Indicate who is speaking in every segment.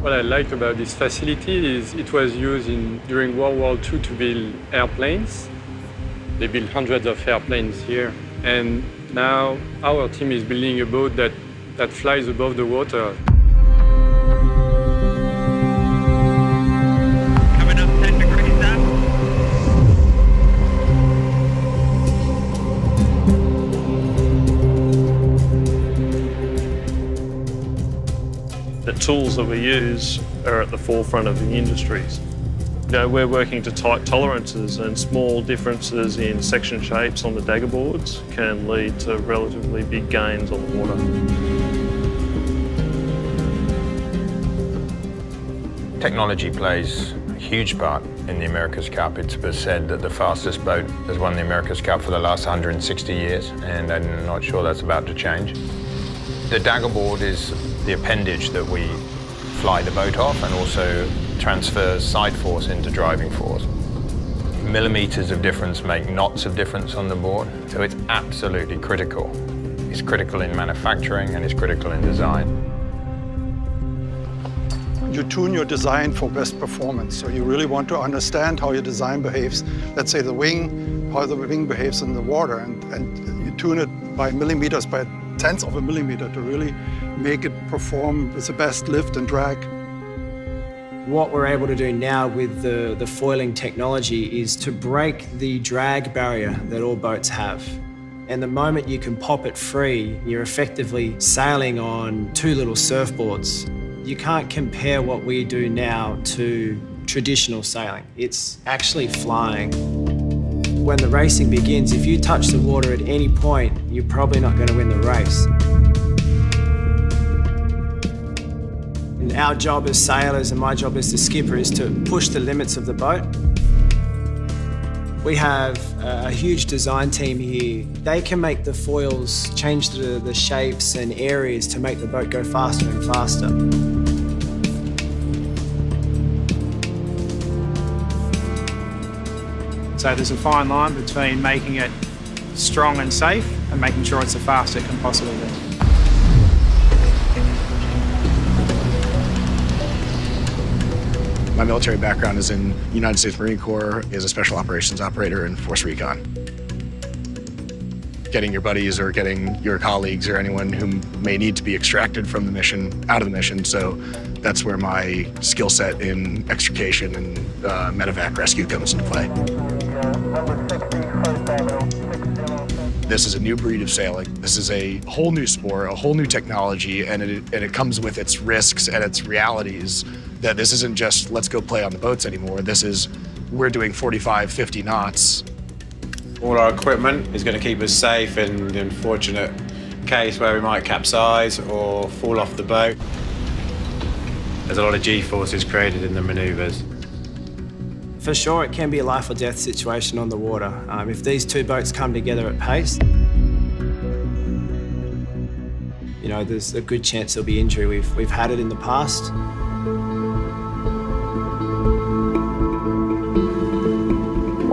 Speaker 1: What I like about this facility is it was used during World War II to build airplanes. They built hundreds of airplanes here. And now our team is building a boat that flies above the water.
Speaker 2: Coming up 10 degrees now.
Speaker 3: The tools that we use are at the forefront of the industries. You know, we're working to tight tolerances, and small differences in section shapes on the dagger boards can lead to relatively big gains on the water.
Speaker 4: Technology plays a huge part in the America's Cup. It's been said that the fastest boat has won the America's Cup for the last 160 years, and I'm not sure that's about to change. The dagger board is the appendage that we fly the boat off and also transfers side force into driving force. Millimeters of difference make knots of difference on the board, so it's absolutely critical. It's critical in manufacturing and it's critical in design.
Speaker 5: You tune your design for best performance, so you really want to understand how your design behaves. Let's say the wing, how the wing behaves in the water, and you tune it by millimeters, by tenths of a millimeter to really make it perform with the best lift and drag.
Speaker 6: What we're able to do now with the foiling technology is to break the drag barrier that all boats have. And the moment you can pop it free, you're effectively sailing on two little surfboards. You can't compare what we do now to traditional sailing. It's actually flying. When the racing begins, if you touch the water at any point, you're probably not going to win the race. And our job as sailors and my job as the skipper is to push the limits of the boat. We have a huge design team here. They can make the foils change the shapes and areas to make the boat go faster and faster.
Speaker 7: So there's a fine line between making it strong and safe and making sure it's the fastest it can possibly be.
Speaker 8: My military background is in the United States Marine Corps as a special operations operator in Force Recon. Getting your buddies or getting your colleagues or anyone who may need to be extracted from the mission out of the mission, so that's where my skill set in extrication and medevac rescue comes into play. This is a new breed of sailing. This is a whole new sport, a whole new technology, and it comes with its risks and its realities. That this isn't just let's go play on the boats anymore. This is we're doing 45, 50 knots.
Speaker 9: All our equipment is going to keep us safe in the unfortunate case where we might capsize or fall off the boat. There's a lot of G-forces created in the manoeuvres.
Speaker 6: For sure, it can be a life or death situation on the water. If these two boats come together at pace, you know, there's a good chance there'll be injury. We've had it in the past.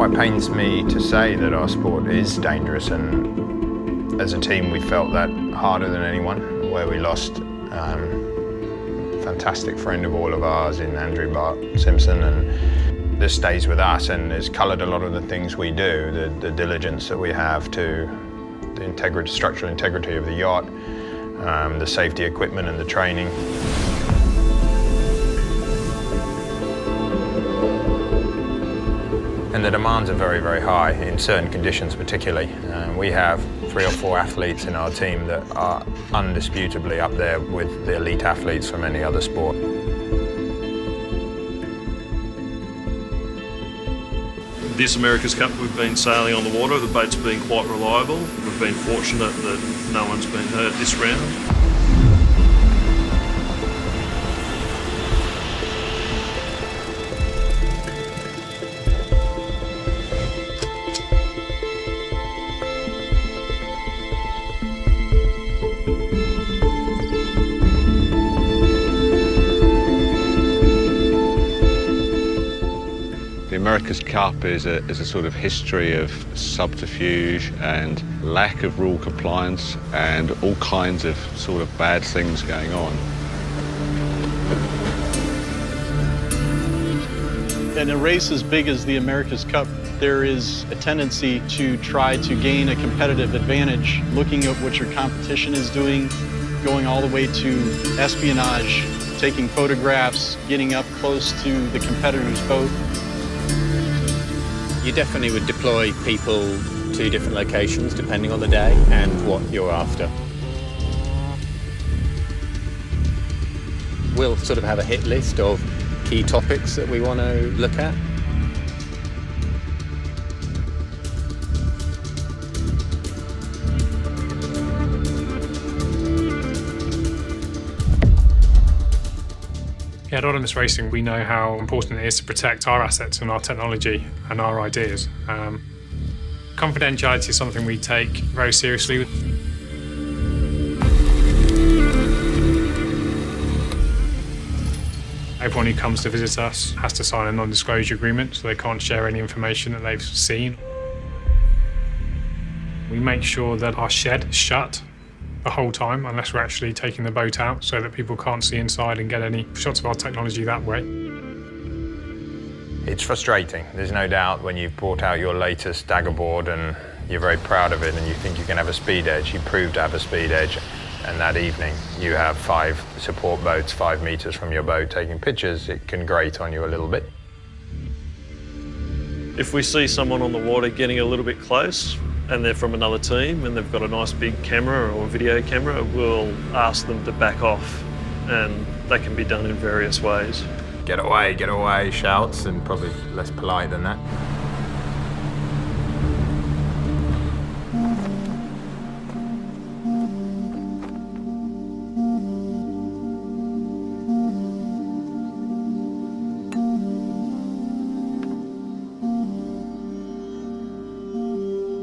Speaker 4: It pains me to say that our sport is dangerous, and as a team we felt that harder than anyone, where we lost a fantastic friend of all of ours in Andrew Bart Simpson, and this stays with us and has coloured a lot of the things we do, the diligence that we have to the structural integrity of the yacht, the safety equipment and the training. And the demands are very, very high in certain conditions particularly. We have 3 or 4 athletes in our team that are undisputably up there with the elite athletes from any other sport.
Speaker 3: This America's Cup, we've been sailing on the water. The boat's been quite reliable. We've been fortunate that no one's been hurt this round.
Speaker 10: The America's Cup is a sort of history of subterfuge and lack of rule compliance and all kinds of sort of bad things going on.
Speaker 11: In a race as big as the America's Cup, there is a tendency to try to gain a competitive advantage, looking at what your competition is doing, going all the way to espionage, taking photographs, getting up close to the competitor's boat.
Speaker 12: You definitely would deploy people to different locations depending on the day and what you're after. We'll sort of have a hit list of key topics that we want to look at.
Speaker 13: At Autonomous Racing, we know how important it is to protect our assets and our technology and our ideas. Confidentiality is something we take very seriously. Everyone who comes to visit us has to sign a non-disclosure agreement, so they can't share any information that they've seen. We make sure that our shed is shut the whole time, unless we're actually taking the boat out, so that people can't see inside and get any shots of our technology that way.
Speaker 4: It's frustrating, there's no doubt, when you've brought out your latest dagger board and you're very proud of it and you think you can have a speed edge. You prove to have a speed edge, and that evening you have 5 support boats 5 meters from your boat taking pictures. It can grate on you a little bit.
Speaker 3: If we see someone on the water getting a little bit close and they're from another team and they've got a nice big camera or video camera, we'll ask them to back off, and that can be done in various ways.
Speaker 4: Get away, shouts, and probably less polite than that.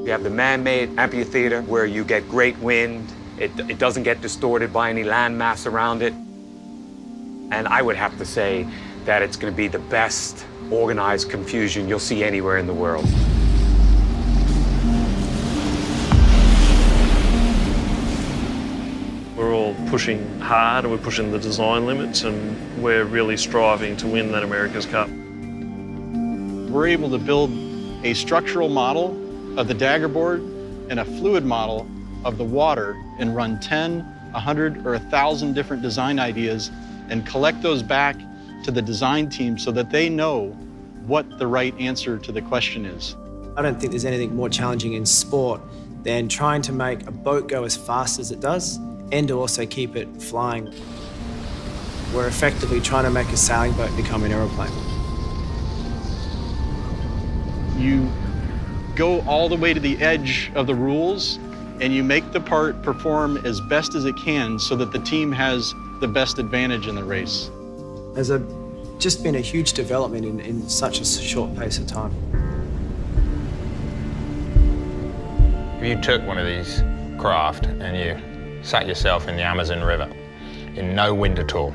Speaker 14: You have the man-made amphitheater where you get great wind. It doesn't get distorted by any landmass around it. And I would have to say that it's going to be the best organized confusion you'll see anywhere in the world.
Speaker 3: We're all pushing hard and we're pushing the design limits, and we're really striving to win that America's Cup.
Speaker 11: We're able to build a structural model of the dagger board and a fluid model of the water and run 10, 100, or 1,000 different design ideas and collect those back to the design team so that they know what the right answer to the question is.
Speaker 6: I don't think there's anything more challenging in sport than trying to make a boat go as fast as it does and to also keep it flying. We're effectively trying to make a sailing boat become an aeroplane.
Speaker 11: You go all the way to the edge of the rules and you make the part perform as best as it can so that the team has the best advantage in the race.
Speaker 6: There's just been a huge development in such a short pace of time.
Speaker 4: If you took one of these craft and you sat yourself in the Amazon River in no wind at all,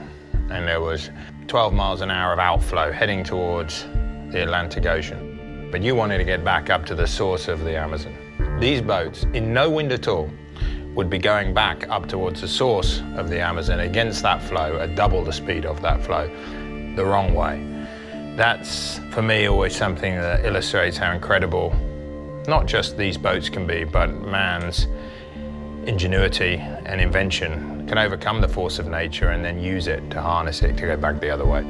Speaker 4: and there was 12 miles an hour of outflow heading towards the Atlantic Ocean, but you wanted to get back up to the source of the Amazon, these boats, in no wind at all, would be going back up towards the source of the Amazon against that flow at double the speed of that flow, the wrong way. That's, for me, always something that illustrates how incredible not just these boats can be, but man's ingenuity and invention can overcome the force of nature and then use it to harness it to go back the other way.